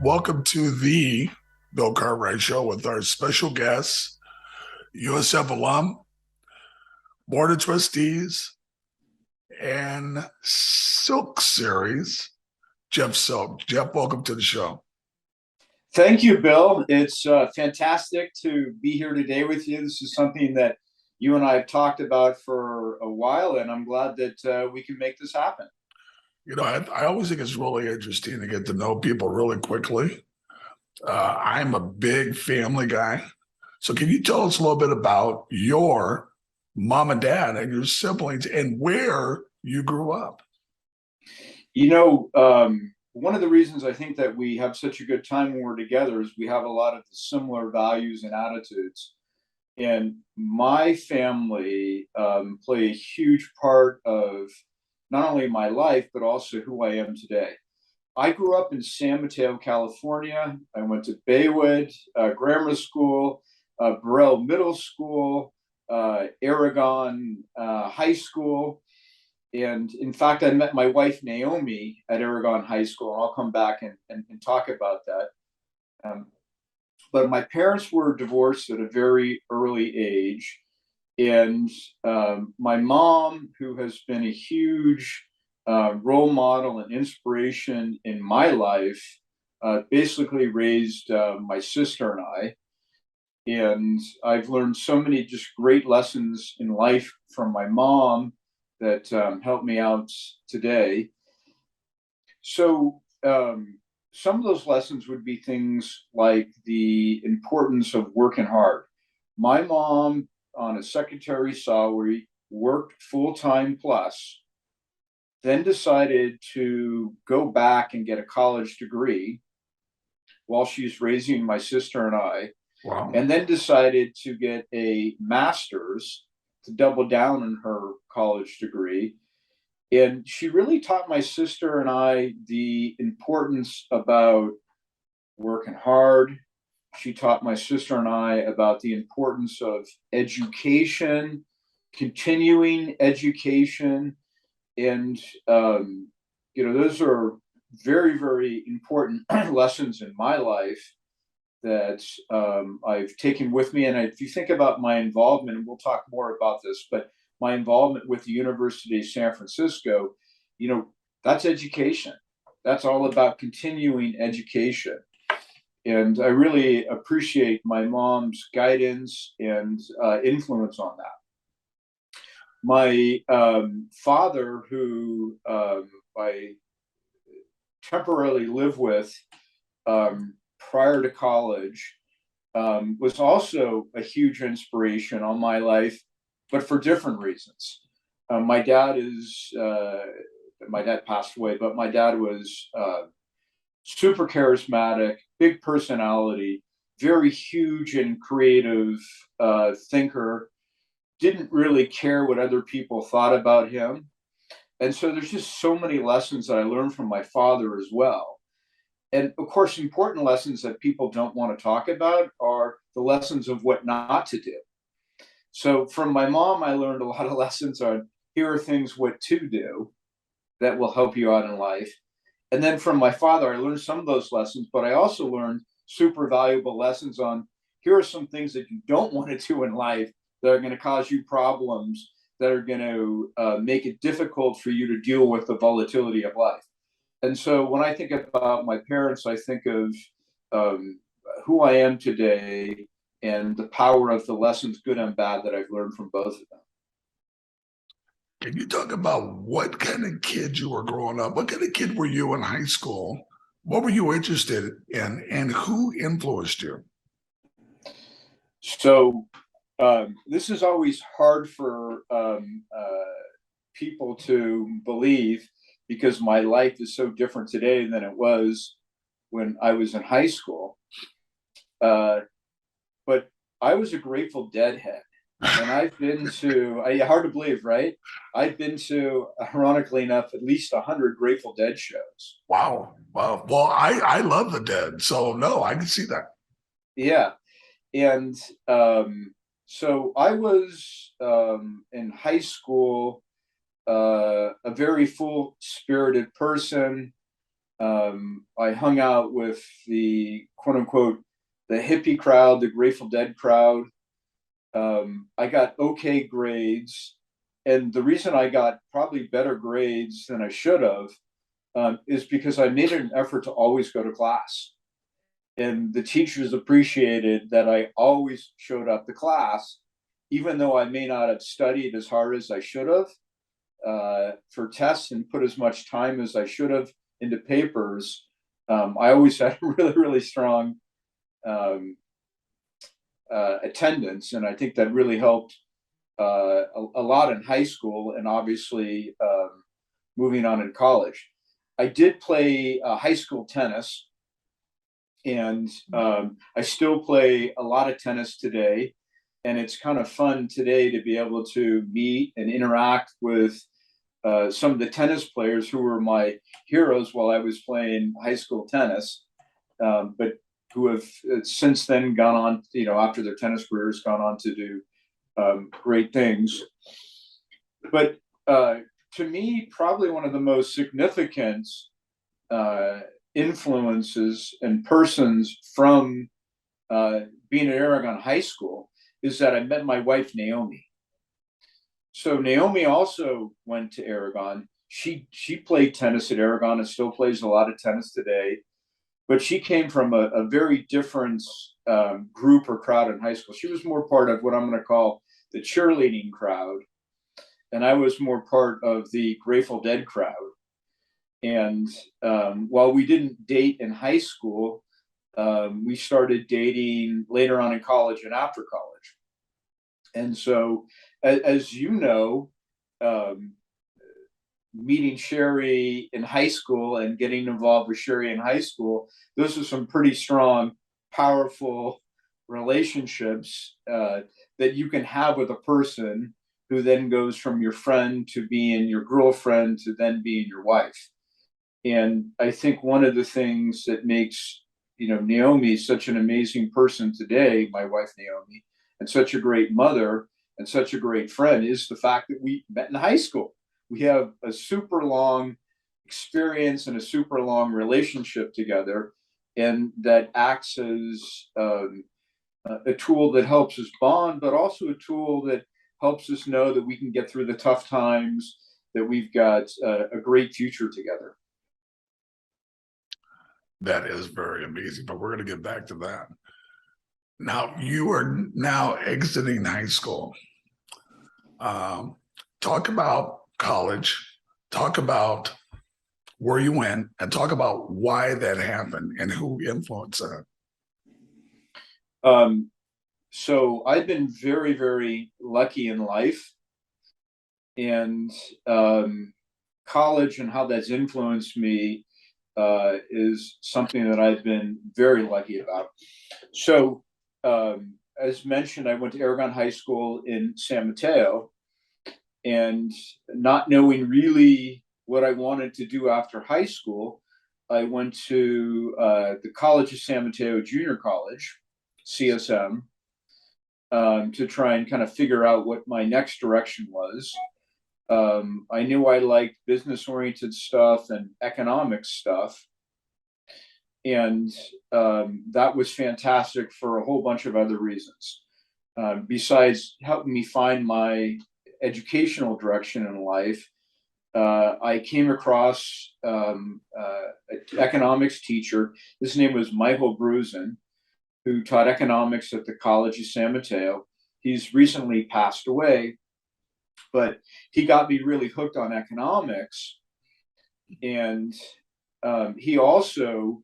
welcome to the Bill Cartwright Show with our special guests, USF alum, Board of Trustees, and Silk Series, Jeff Silk. Jeff, welcome to the show. Thank you, Bill. It's fantastic to be here today with you. This is something that you and I have talked about for a while, and I'm glad that we can make this happen. You know, I always think it's really interesting to get to know people really quickly. I'm a big family guy. So can you tell us a little bit about your mom and dad and your siblings and where you grew up? You know, one of the reasons I think that we have such a good time when we're together is we have a lot of similar values and attitudes. And my family play a huge part of not only my life, but also who I am today. I grew up in San Mateo, California. I went to Baywood Grammar School, Burrell Middle School, Aragon High School. And in fact, I met my wife, Naomi, at Aragon High School, and I'll come back and talk about that. But my parents were divorced at a very early age. And my mom, who has been a huge role model and inspiration in my life, basically raised my sister and I. And I've learned so many just great lessons in life from my mom that helped me out today. So some of those lessons would be things like the importance of working hard. My mom, on a secretary salary, worked full-time plus, then decided to go back and get a college degree while she's raising my sister and I. Wow. And then decided to get a master's to double down on her college degree. And she really taught my sister and I the importance about working hard. She taught my sister and I about the importance of education, continuing education. And, those are very, very important lessons in my life that I've taken with me. And if you think about my involvement, and we'll talk more about this, but my involvement with the University of San Francisco, that's education. That's all about continuing education. And I really appreciate my mom's guidance and influence on that. My father, who I temporarily lived with prior to college, was also a huge inspiration on my life, but for different reasons. My dad passed away, but my dad was super charismatic, big personality, very huge and creative thinker, didn't really care what other people thought about him. And so there's just so many lessons that I learned from my father as well. And of course, important lessons that people don't want to talk about are the lessons of what not to do. So from my mom, I learned a lot of lessons on here are things what to do that will help you out in life. And then from my father, I learned some of those lessons, but I also learned super valuable lessons on here are some things that you don't want to do in life that are going to cause you problems, that are going to make it difficult for you to deal with the volatility of life. And so when I think about my parents, I think of who I am today and the power of the lessons, good and bad, that I've learned from both of them. Can you talk about what kind of kid you were growing up? What kind of kid were you in high school? What were you interested in, and who influenced you? So this is always hard for people to believe because my life is so different today than it was when I was in high school. But I was a Grateful Dead head. And I've been to, hard to believe, right? I've been to, ironically enough, at least 100 Grateful Dead shows. Wow. Wow. Well, I love the Dead. So no, I can see that. Yeah. And so I was in high school, a very full-spirited person, I hung out with the quote unquote the hippie crowd, the Grateful Dead crowd. I got okay grades, and the reason I got probably better grades than I should have is because I made an effort to always go to class. And the teachers appreciated that I always showed up to class, even though I may not have studied as hard as I should have for tests and put as much time as I should have into papers. I always had really, really strong um, attendance, and I think that really helped a lot in high school, and obviously moving on in college. I did play high school tennis, and I still play a lot of tennis today. And it's kind of fun today to be able to meet and interact with some of the tennis players who were my heroes while I was playing high school tennis, but who have since then gone on, after their tennis careers, gone on to do great things. But to me, probably one of the most significant influences and persons from being at Aragon High School is that I met my wife, Naomi. So Naomi also went to Aragon. She played tennis at Aragon and still plays a lot of tennis today. But she came from a very different group or crowd in high school. She was more part of what I'm going to call the cheerleading crowd, and I was more part of the Grateful Dead crowd. And while we didn't date in high school, we started dating later on in college and after college. And so, as you know, meeting Sherry in high school and getting involved with Sherry in high school, those are some pretty strong, powerful relationships that you can have with a person who then goes from your friend to being your girlfriend to then being your wife. And I think one of the things that makes Naomi such an amazing person today, my wife Naomi, and such a great mother and such a great friend, is the fact that we met in high school. We have a super long experience and a super long relationship together, and that acts as a tool that helps us bond, but also a tool that helps us know that we can get through the tough times, that we've got a great future together. That is very amazing, but we're going to get back to that. Now, you are now exiting high school. Talk about college, talk about where you went, and talk about why that happened and who influenced that. So I've been very, very lucky in life, and college and how that's influenced me is something that I've been very lucky about. So, as mentioned, I went to Aragon High School in San Mateo, and not knowing really what I wanted to do after high school, I went to the College of San Mateo Junior College, CSM, to try and kind of figure out what my next direction was. I knew I liked business-oriented stuff and economics stuff. And that was fantastic for a whole bunch of other reasons. Besides helping me find my educational direction in life, I came across an economics teacher. His name was Michael Brusen, who taught economics at the College of San Mateo. He's recently passed away, but he got me really hooked on economics. And he also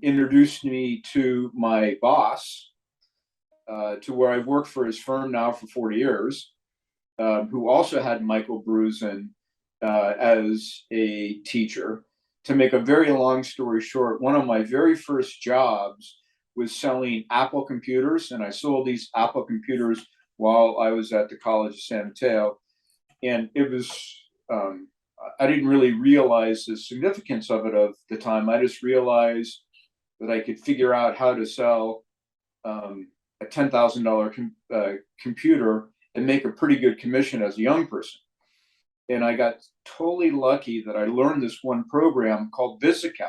introduced me to my boss, to where I've worked for his firm now for 40 years, who also had Michael Brusen as a teacher. To make a very long story short, one of my very first jobs was selling Apple computers, and I sold these Apple computers while I was at the College of San Mateo. And it was, I didn't really realize the significance of it at the time. I just realized that I could figure out how to sell a $10,000 computer and make a pretty good commission as a young person. And I got totally lucky that I learned this one program called VisiCalc.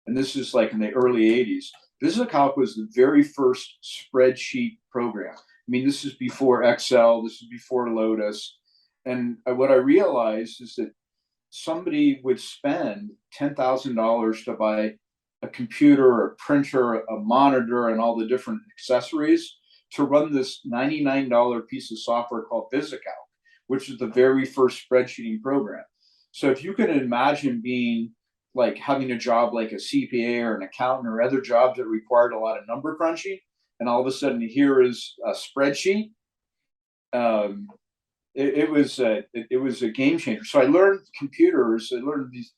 And this is like in the early 80s. VisiCalc was the very first spreadsheet program. I mean, this is before Excel, this is before Lotus. And what I realized is that somebody would spend $10,000 to buy a computer, a printer, a monitor, and all the different accessories to run this $99 piece of software called VisiCalc, which is the very first spreadsheeting program. So if you can imagine being like having a job like a CPA or an accountant or other jobs that required a lot of number crunching, and all of a sudden here is a spreadsheet, it was a game changer. So I learned computers. I learned these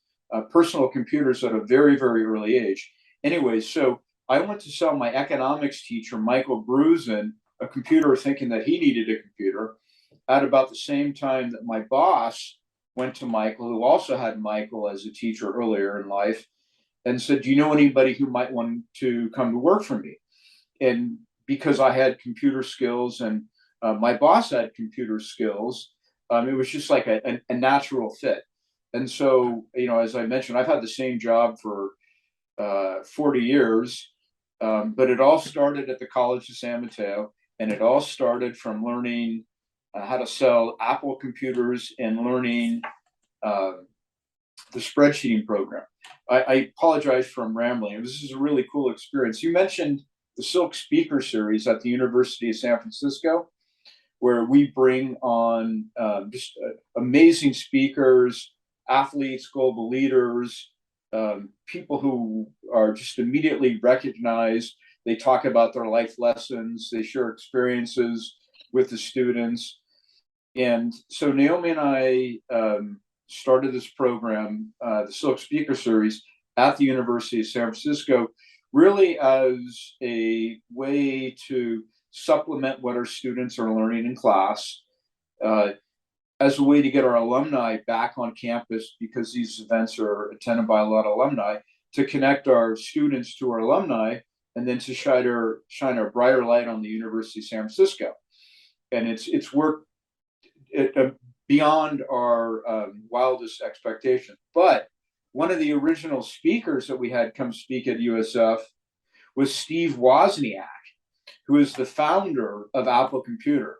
personal computers at a very, very early age. Anyway, so I went to sell my economics teacher, Michael Brusen, a computer, thinking that he needed a computer. At about the same time that my boss went to Michael, who also had Michael as a teacher earlier in life, and said, "Do you know anybody who might want to come to work for me?" And because I had computer skills and my boss had computer skills, it was just like a natural fit. And so, as I mentioned, I've had the same job for 40 years, but it all started at the College of San Mateo, and it all started from learning how to sell Apple computers and learning the spreadsheeting program. I apologize for rambling. This is a really cool experience. You mentioned the Silk Speaker Series at the University of San Francisco, where we bring on just amazing speakers, athletes, global leaders, people who are just immediately recognized. They talk about their life lessons, they share experiences with the students. And so Naomi and I started this program, the Silk Speaker Series, at the University of San Francisco, really as a way to supplement what our students are learning in class, as a way to get our alumni back on campus, because these events are attended by a lot of alumni, to connect our students to our alumni, and then to shine our brighter light on the University of San Francisco. And it's worked beyond our wildest expectations. But one of the original speakers that we had come speak at USF was Steve Wozniak, who is the founder of Apple Computer.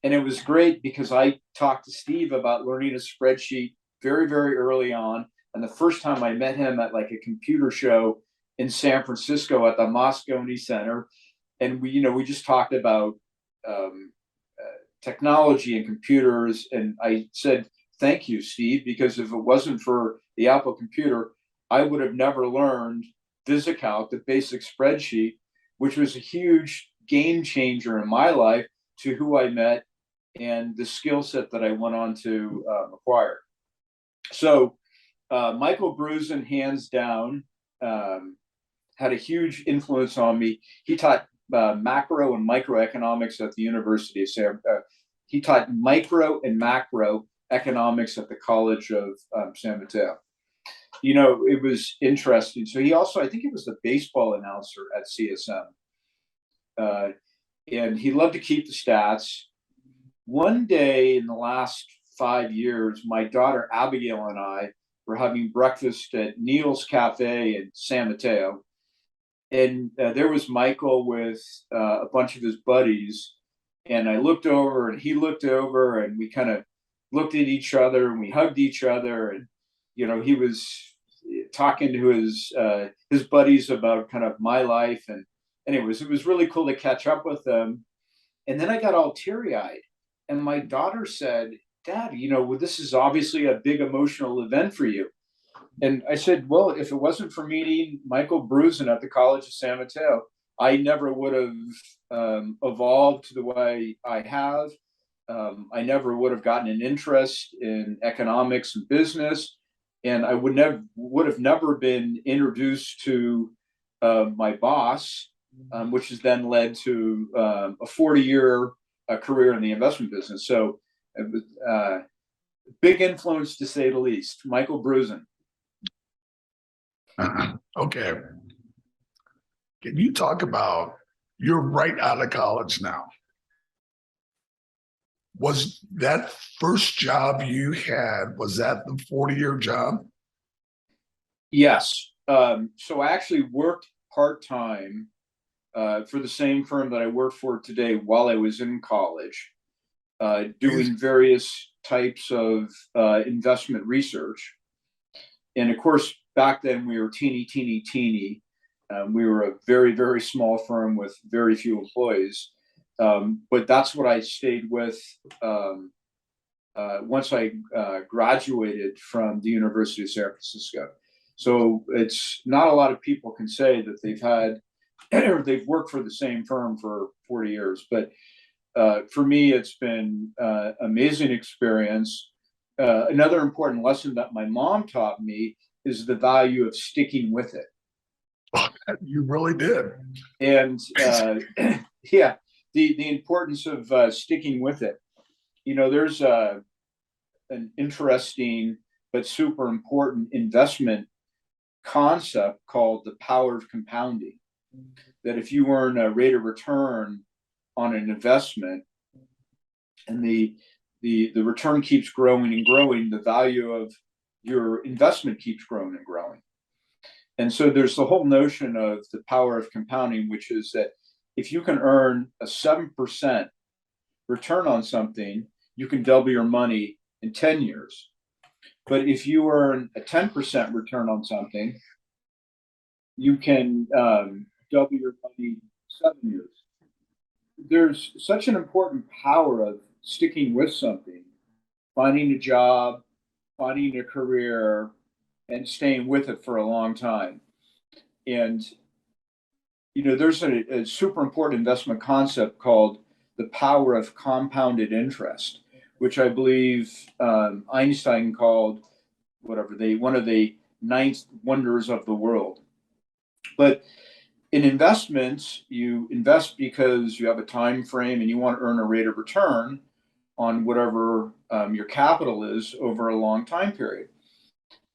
And it was great because I talked to Steve about learning a spreadsheet very, very early on. And the first time I met him at like a computer show in San Francisco at the Moscone Center, and we just talked about technology and computers. And I said, "Thank you, Steve, because if it wasn't for the Apple Computer, I would have never learned VisiCalc, the basic spreadsheet, which was a huge game changer in my life to who I met and the skill set that I went on to acquire." So Michael Brusen, hands down, had a huge influence on me. He taught macro and microeconomics at the University of he taught micro and macro economics at the College of San Mateo. It was interesting. So he also, I think he was the baseball announcer at CSM. And he loved to keep the stats. One day in the last 5 years, my daughter Abigail and I were having breakfast at Neil's Cafe in San Mateo. And there was Michael with a bunch of his buddies. And I looked over and he looked over, and we kind of looked at each other and we hugged each other. And, he was talking to his buddies about kind of my life. And anyways, it was really cool to catch up with them. And then I got all teary-eyed. And my daughter said, "Dad, this is obviously a big emotional event for you." And I said, "Well, if it wasn't for meeting Michael Brusen at the College of San Mateo, I never would have evolved to the way I have. I never would have gotten an interest in economics and business. And I would have never been introduced to my boss, which has then led to a 40-year career in the investment business." So it was big influence, to say the least. Michael Brusen. Okay. Can you talk about, you're right out of college now. Was that first job you had, was that the 40-year job? Yes. So I actually worked part-time for the same firm that I work for today while I was in college, doing various types of investment research. And of course, back then we were teeny. We were a very, very small firm with very few employees. But that's what I stayed with once I graduated from the University of San Francisco. So it's not a lot of people can say that they've had or they've worked for the same firm for 40 years. But for me, it's been amazing experience. Another important lesson that my mom taught me is the value of sticking with it. You really did. And yeah, the importance of sticking with it. You know, there's an interesting but super important investment concept called the power of compounding. That if you earn a rate of return on an investment and the return keeps growing and growing, the value of your investment keeps growing and growing. And so there's the whole notion of the power of compounding, which is that if you can earn a 7% return on something, you can double your money in 10 years. But if you earn a 10% return on something, you can double your money in 7 years. There's such an important power of sticking with something, finding a job, finding a career, and staying with it for a long time. And, you know, there's a super important investment concept called the power of compounded interest, which I believe Einstein called one of the ninth wonders of the world. But in investments, you invest because you have a time frame and you want to earn a rate of return on whatever your capital is over a long time period.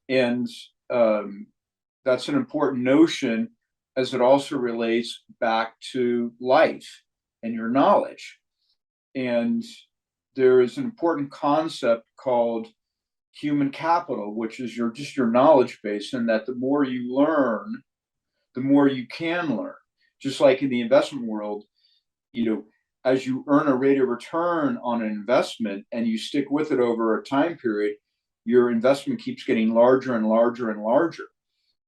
And that's an important notion as it also relates back to life and your knowledge. And there is an important concept called human capital, which is your knowledge base, and that the more you learn, the more you can learn. Just like in the investment world, you know, as you earn a rate of return on an investment and you stick with it over a time period, your investment keeps getting larger and larger and larger.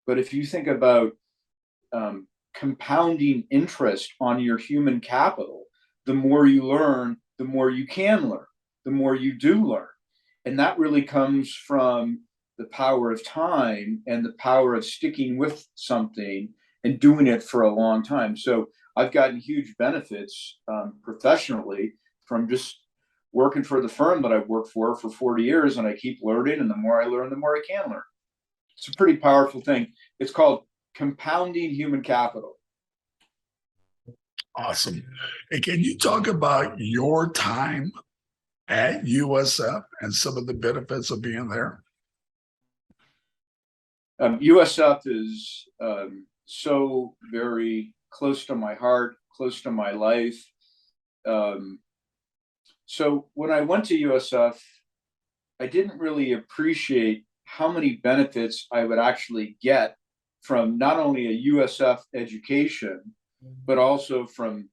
But if you think about compounding interest on your human capital, the more you learn, the more you can learn, the more you do learn. And that really comes from the power of time and the power of sticking with something and doing it for a long time. So I've gotten huge benefits professionally from just working for the firm that I've worked for 40 years, and I keep learning, and the more I learn, the more I can learn. It's a pretty powerful thing. It's called compounding human capital. Awesome. And can you talk about your time at USF and some of the benefits of being there? USF is so very close to my heart, close to my life. So when I went to USF, I didn't really appreciate how many benefits I would actually get from not only a USF education, but also from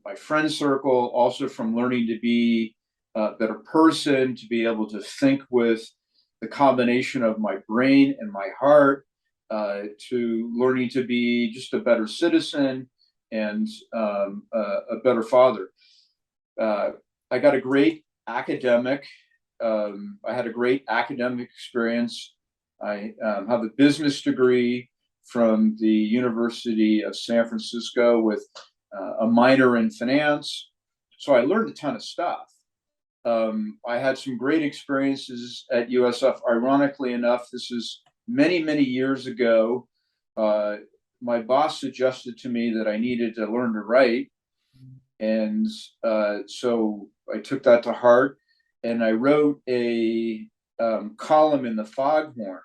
my friend circle, also from learning to be a better person, to be able to think with the combination of my brain and my heart, to learning to be just a better citizen and a better father. I got a great academic. I had a great academic experience. I have a business degree from the University of San Francisco with a minor in finance. So I learned a ton of stuff. I had some great experiences at USF. Ironically enough, this is many, many years ago. My boss suggested to me that I needed to learn to write. And so I took that to heart, and I wrote a column in the Foghorn.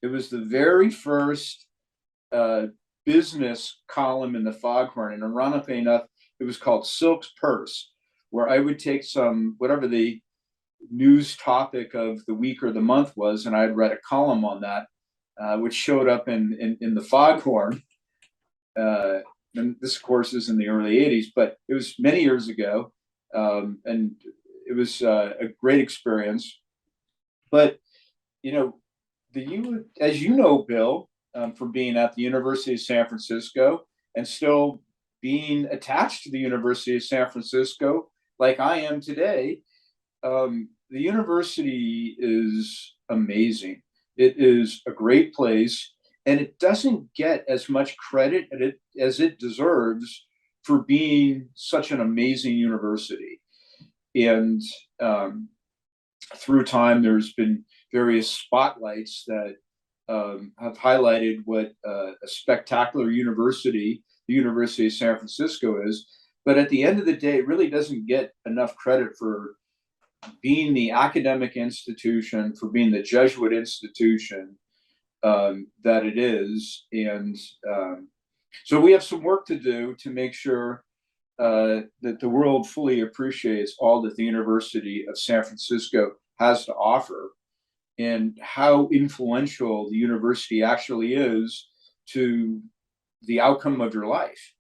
It was the very first business column in the Foghorn, and ironically enough, it was called Silk's Purse, where I would take whatever the news topic of the week or the month was, and I'd read a column on that, which showed up in the Foghorn. And this, of course, is in the early 80s, but it was many years ago. And it was a great experience. But, as you know, Bill, from being at the University of San Francisco and still being attached to the University of San Francisco, like I am today, the university is amazing. It is a great place, and it doesn't get as much credit as it deserves for being such an amazing university. And through time, there's been various spotlights that have highlighted what a spectacular university the University of San Francisco is. But at the end of the day, it really doesn't get enough credit for being the academic institution, for being the Jesuit institution that it is. And so we have some work to do to make sure that the world fully appreciates all that the University of San Francisco has to offer and how influential the university actually is to the outcome of your life.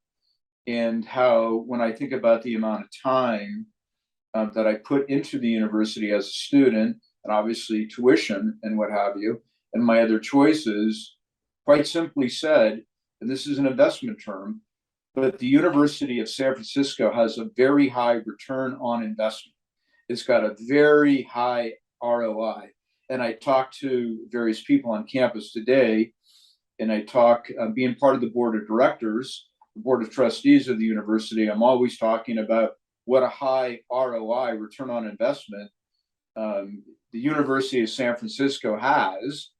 And how, when I think about the amount of time that I put into the university as a student, and obviously tuition and what have you, and my other choices, quite simply said, and this is an investment term, but the University of San Francisco has a very high return on investment. It's got a very high ROI. And I talk to various people on campus today, and I talk, being part of the board of directors, the board of trustees of the university, I'm always talking about what a high ROI, return on investment, the University of San Francisco has.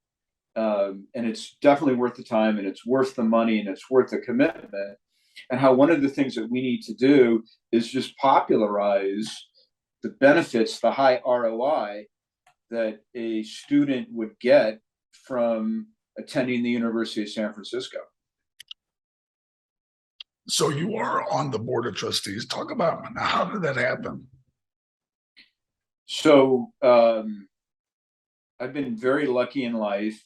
And it's definitely worth the time, and it's worth the money, and it's worth the commitment. And how one of the things that we need to do is just popularize the benefits, the high ROI that a student would get from attending the University of San Francisco. So you are on the board of trustees. Talk about how did that happen? So I've been very lucky in life,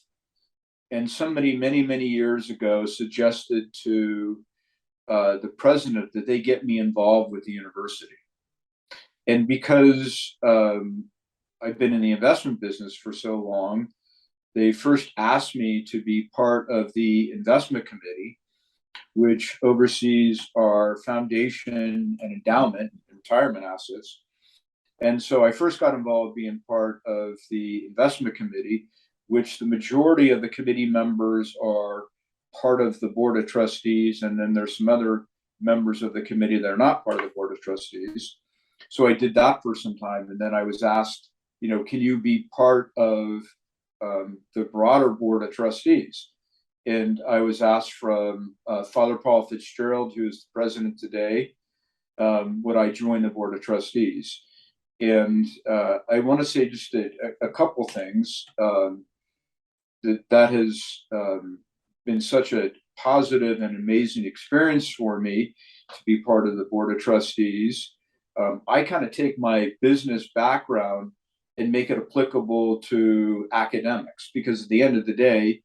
and somebody many years ago suggested to the president that they get me involved with the university. And because I've been in the investment business for so long, they first asked me to be part of the investment committee, which oversees our foundation and endowment and retirement assets. And so I first got involved being part of the investment committee, which the majority of the committee members are part of the board of trustees. And then there's some other members of the committee that are not part of the board of trustees. So I did that for some time. And then I was asked, can you be part of the broader board of trustees? And I was asked from Father Paul Fitzgerald, who is the president today, would I join the board of trustees? And I want to say just a couple things. That has been such a positive and amazing experience for me to be part of the board of trustees. I kind of take my business background and make it applicable to academics, because at the end of the day,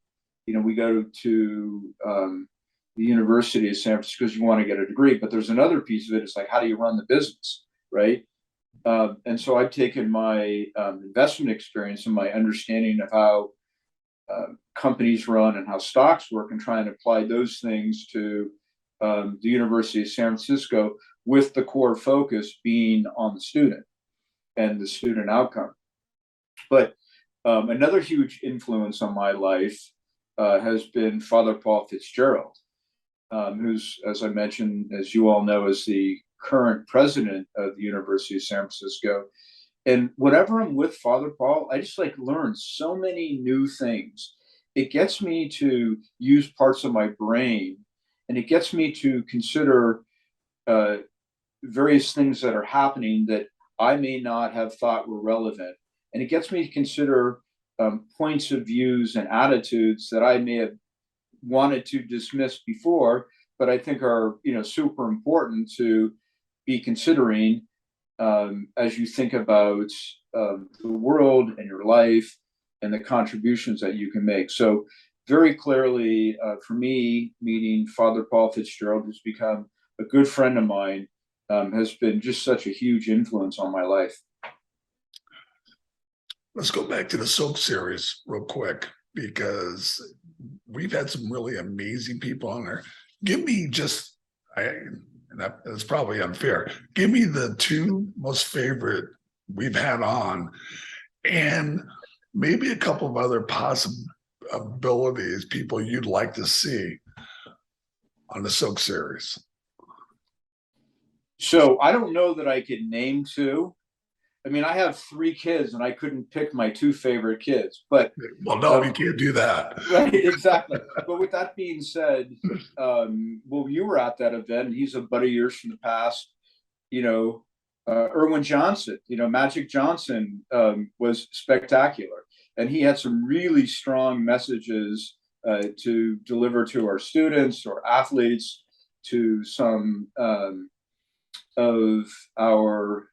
we go to the University of San Francisco because you want to get a degree, but there's another piece of it. It's like, how do you run the business, right? And so I've taken my investment experience and my understanding of how companies run and how stocks work, and try and apply those things to the University of San Francisco, with the core focus being on the student and the student outcome. But another huge influence on my life has been Father Paul Fitzgerald, who's, as I mentioned, as you all know, is the current president of the University of San Francisco. And whenever I'm with Father Paul, I just learn so many new things. It gets me to use parts of my brain, and it gets me to consider various things that are happening that I may not have thought were relevant. And it gets me to consider points of views and attitudes that I may have wanted to dismiss before, but I think are super important to be considering as you think about the world and your life and the contributions that you can make. So very clearly, for me, meeting Father Paul Fitzgerald, who's become a good friend of mine, has been just such a huge influence on my life. Let's go back to the soap series real quick, because we've had some really amazing people on there. Give me just, and that's probably unfair. Give me the two most favorite we've had on, and maybe a couple of other possibilities, people you'd like to see on the Silk series. So I don't know that I could name two. I mean, I have 3 kids and I couldn't pick my 2 favorite kids, but well, no, you can't do that. Right, exactly. But with that being said, well, you were at that event, and he's a buddy of yours from the past. You know, Erwin Johnson, Magic Johnson, was spectacular, and he had some really strong messages to deliver to our students or athletes, to some of our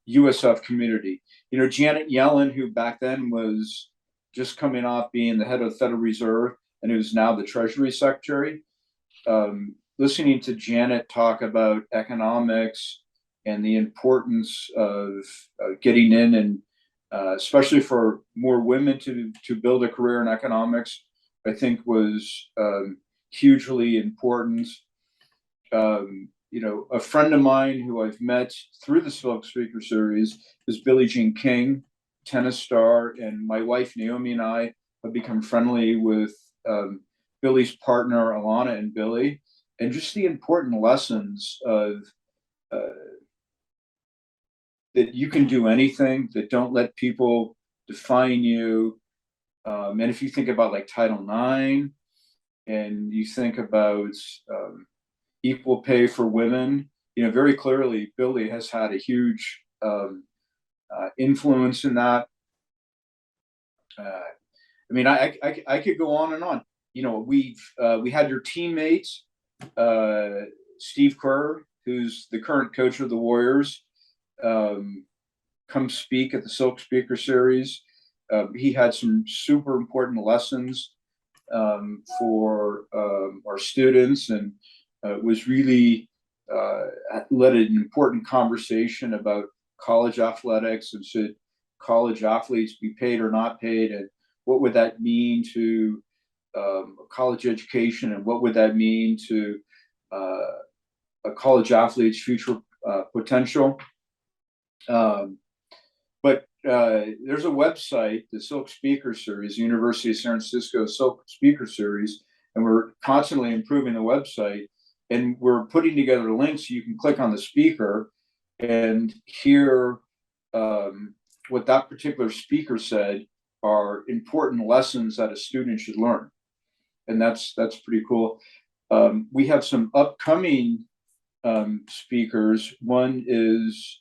USF community. Janet Yellen, who back then was just coming off being the head of the Federal Reserve and who's now the Treasury Secretary. Listening to Janet talk about economics and the importance of getting in, and especially for more women to build a career in economics, I think was hugely important. A friend of mine who I've met through the Silk Speaker Series is Billie Jean King, tennis star, and my wife Naomi and I have become friendly with Billie's partner Alana and Billie, and just the important lessons of that you can do anything, that don't let people define you. And if you think about like Title IX, and you think about equal pay for women, very clearly Billie has had a huge influence in that. I mean, I could go on and on. We had your teammates, Steve Kerr, who's the current coach of the Warriors, come speak at the Silk Speaker Series. He had some super important lessons for our students, and was really led an important conversation about college athletics, and should college athletes be paid or not paid, and what would that mean to a college education, and what would that mean to a college athlete's future potential. But there's a website, the Silk Speaker Series, University of San Francisco Silk Speaker Series, and we're constantly improving the website. And we're putting together links so you can click on the speaker and hear what that particular speaker said are important lessons that a student should learn. And that's pretty cool. We have some upcoming speakers. One is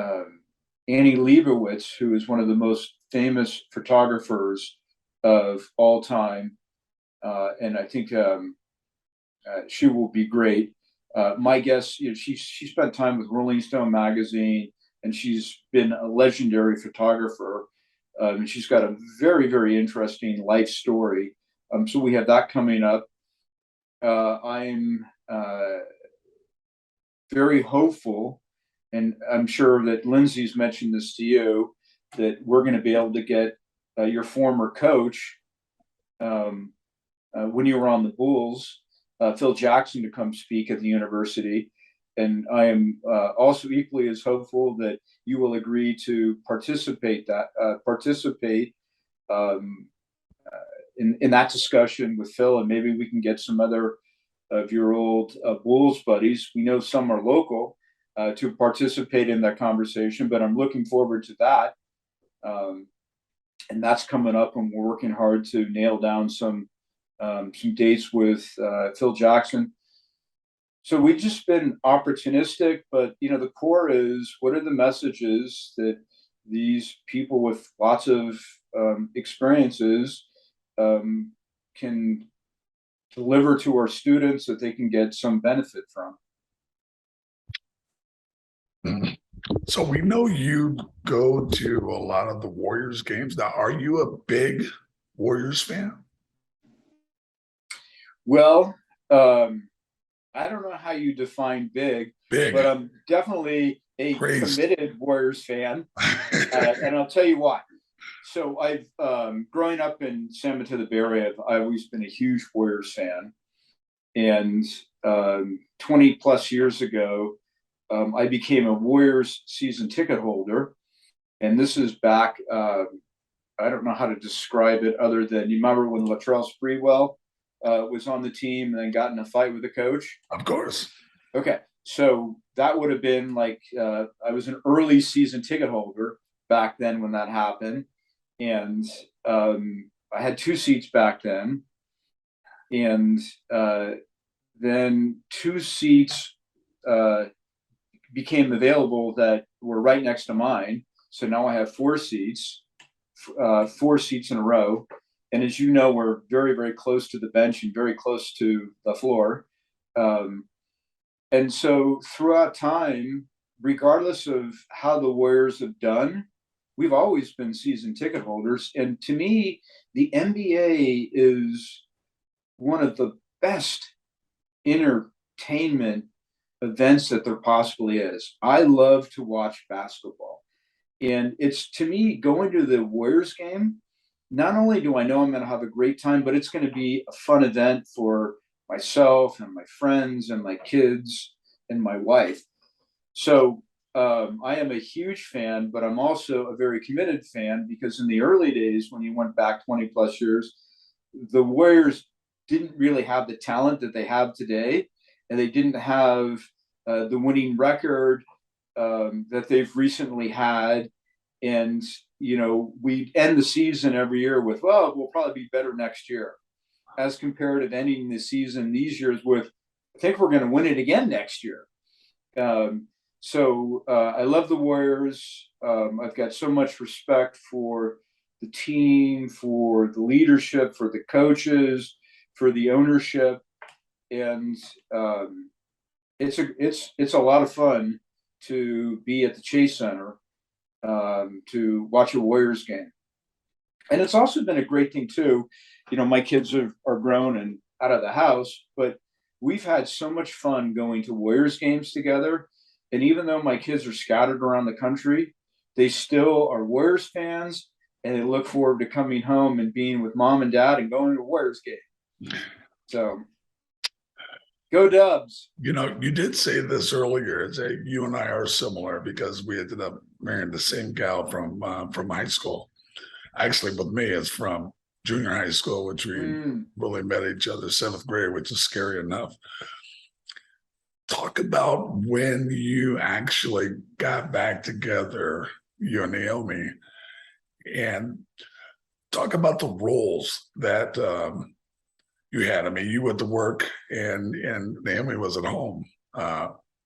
Annie Leibovitz, who is one of the most famous photographers of all time. And I think she will be great. My guess, she spent time with Rolling Stone magazine, and she's been a legendary photographer. And she's got a very, very interesting life story. So we have that coming up. I'm very hopeful, and I'm sure that Lindsay's mentioned this to you, that we're going to be able to get your former coach, when you were on the Bulls, Phil Jackson, to come speak at the university. And I am also equally as hopeful that you will agree to participate in that discussion with Phil, and maybe we can get some other of your old Bulls buddies. We know some are local to participate in that conversation, but I'm looking forward to that. And that's coming up, and we're working hard to nail down some dates with Phil Jackson. So we've just been opportunistic, but the core is, what are the messages that these people with lots of experiences can deliver to our students that they can get some benefit from? Mhm. So we know you go to a lot of the Warriors games. Now, are you a big Warriors fan? Well, I don't know how you define big, but Big, I'm definitely a crazed. committed Warriors fan, and I'll tell you why. So I've growing up in San Mateo Bay Area, I've always been a huge Warriors fan, and 20 plus years ago, I became a Warriors season ticket holder, and this is back. I don't know how to describe it other than you remember when Latrell Sprewell was on the team and then got in a fight with the coach. Of course. Okay, so that would have been like I was an early season ticket holder back then when that happened, and I had two seats back then, and then two seats became available that were right next to mine. So now I have four seats in a row. And as you know, we're very, very close to the bench and very close to the floor. Um, and so throughout time, regardless of how the Warriors have done, we've always been season ticket holders. And to me, the NBA is one of the best entertainment events that there possibly is. I love to watch basketball. And it's to me going to the Warriors game, not only do I know I'm going to have a great time, but it's going to be a fun event for myself and my friends and my kids and my wife. So I am a huge fan, but I'm also a very committed fan because in the early days, when you went back 20 plus years, the Warriors didn't really have the talent that they have today, and they didn't have the winning record that they've recently had. And, you know, we end the season every year with, well, we'll probably be better next year, as compared to ending the season these years with, I think we're going to win it again next year. I love the Warriors. I've got so much respect for the team, for the leadership, for the coaches, for the ownership, and it's a lot of fun to be at the Chase Center to watch a Warriors game. And it's also been a great thing too. You know, my kids are grown and out of the house, but we've had so much fun going to Warriors games together. And even though my kids are scattered around the country, they still are Warriors fans, and they look forward to coming home and being with mom and dad and going to a Warriors game. So go Dubs. You know, you did say this earlier. That you and I are similar because we ended up marrying the same gal from high school. Actually, with me, it's from junior high school, which we really met each other seventh grade, which is scary enough. Talk about when you actually got back together, you and Naomi, and talk about the roles that you had. I mean, you went to work, and Naomi was at home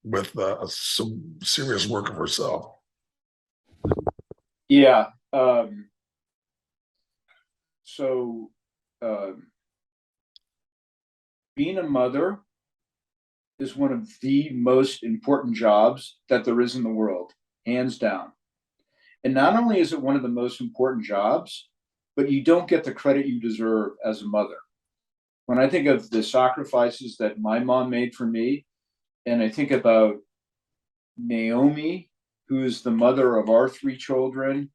with some serious work of herself. Yeah. So being a mother is one of the most important jobs that there is in the world, hands down. And not only is it one of the most important jobs, but you don't get the credit you deserve as a mother. When I think of the sacrifices that my mom made for me, and I think about Naomi, who is the mother of our three children,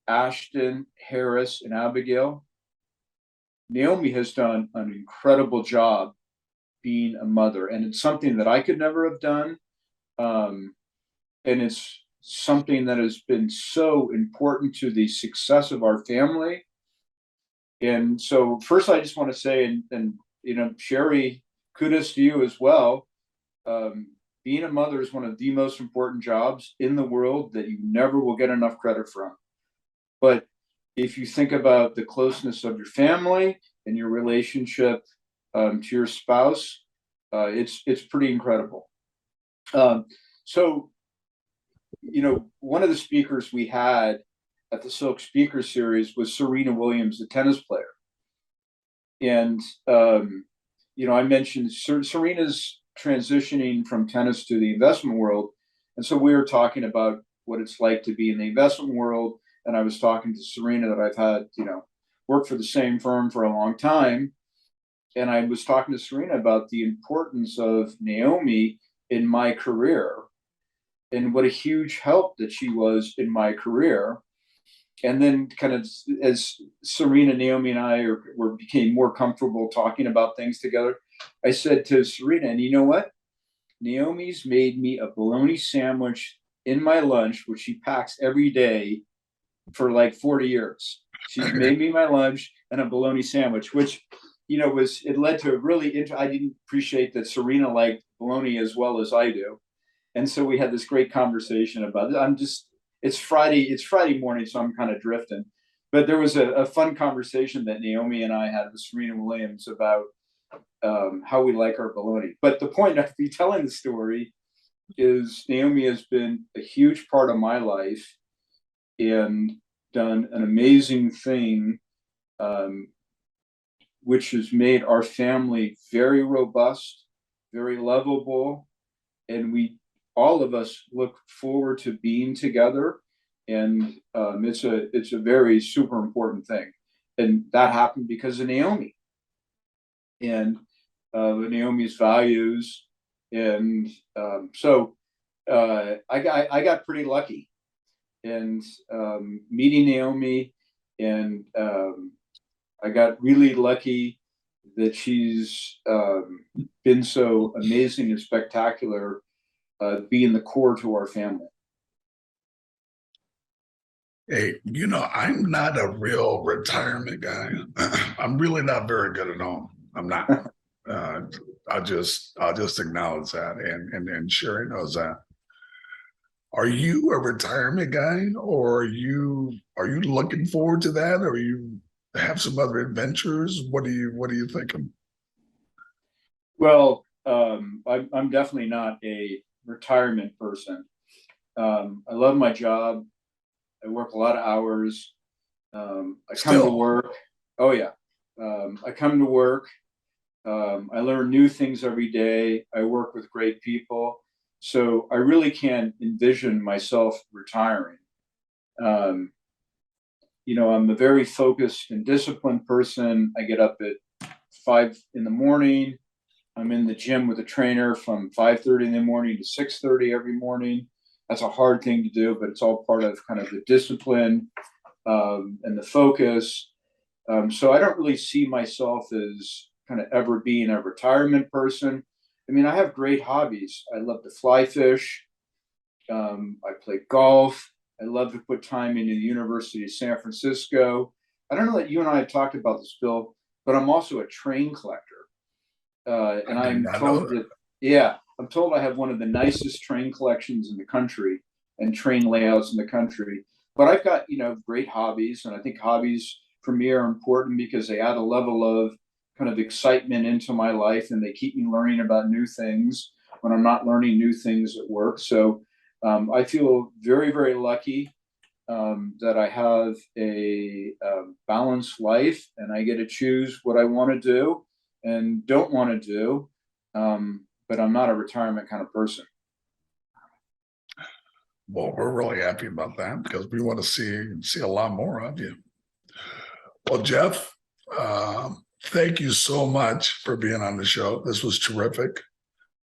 Ashton, Harris, and Abigail, Naomi has done an incredible job being a mother, and it's something that I could never have done. And it's something that has been so important to the success of our family. And so, first, I just want to say, and you know, Sherry, kudos to you as well. Being a mother is one of the most important jobs in the world that you never will get enough credit from. But if you think about the closeness of your family and your relationship to your spouse, it's pretty incredible. So, you know, one of the speakers we had at the Silk Speaker Series was Serena Williams, the tennis player. And, you know, I mentioned Serena's transitioning from tennis to the investment world. And so we were talking about what it's like to be in the investment world. And I was talking to Serena that I've had, worked for the same firm for a long time. And I was talking to Serena about the importance of Naomi in my career and what a huge help that she was in my career. And then kind of as Serena, Naomi, and I became more comfortable talking about things together, I said to Serena, and you know what? Naomi's made me a bologna sandwich in my lunch, which she packs every day for like 40 years. She's made me my lunch and a bologna sandwich, which, it led to a really, I didn't appreciate that Serena liked bologna as well as I do. And so we had this great conversation about it. It's Friday morning, so I'm kind of drifting. But there was a fun conversation that Naomi and I had with Serena Williams about how we like our bologna. But the point of me telling the story is Naomi has been a huge part of my life and done an amazing thing, which has made our family very robust, very lovable, and all of us look forward to being together. And it's a very super important thing. And that happened because of Naomi and Naomi's values. And so I got pretty lucky and meeting Naomi, and I got really lucky that she's been so amazing and spectacular, being the core to our family. Hey, I'm not a real retirement guy. I'm really not very good at all. I'm not. I'll just acknowledge that, and Sherry knows that. Are you a retirement guy, or are you looking forward to that, or you have some other adventures? What are you thinking? Well, I'm definitely not a retirement person. I love my job. I work a lot of hours. I come to work. Oh yeah. I come to work. I learn new things every day. I work with great people. So I really can't envision myself retiring. I'm a very focused and disciplined person. I get up at 5 in the morning. I'm in the gym with a trainer from 5:30 in the morning to 6:30 every morning. That's a hard thing to do, but it's all part of kind of the discipline and the focus. So I don't really see myself as kind of ever being a retirement person. I mean, I have great hobbies. I love to fly fish. I play golf. I love to put time into the University of San Francisco. I don't know that you and I have talked about this, Bill, but I'm also a train collector. And I'm told that, yeah, I'm told I have one of the nicest train collections in the country and train layouts in the country. But I've got, great hobbies. And I think hobbies for me are important because they add a level of kind of excitement into my life and they keep me learning about new things when I'm not learning new things at work. So I feel very, very lucky that I have a balanced life and I get to choose what I want to do and don't want to do. But I'm not a retirement kind of person. Well, we're really happy about that because we want to see a lot more of you. Well, Jeff, thank you so much for being on the show. This was terrific.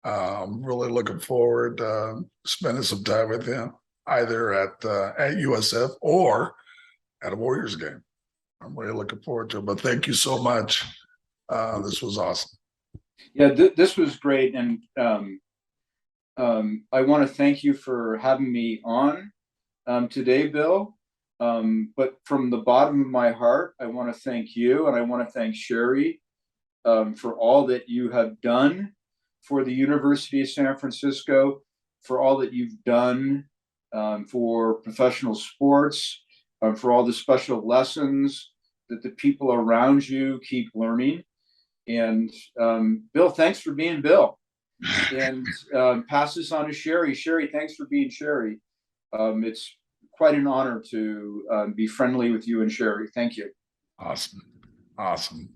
Really looking forward to spending some time with you, either at USF or at a Warriors game. I'm really looking forward to it. But thank you so much. This was awesome. Yeah, this was great, and I want to thank you for having me on today, Bill. But from the bottom of my heart, I want to thank you, and I want to thank Sherry for all that you have done for the University of San Francisco, for all that you've done for professional sports, for all the special lessons that the people around you keep learning. And Bill, thanks for being Bill. And pass this on to Sherry. Sherry, thanks for being Sherry. It's quite an honor to be friendly with you and Sherry. Thank you. Awesome. Awesome.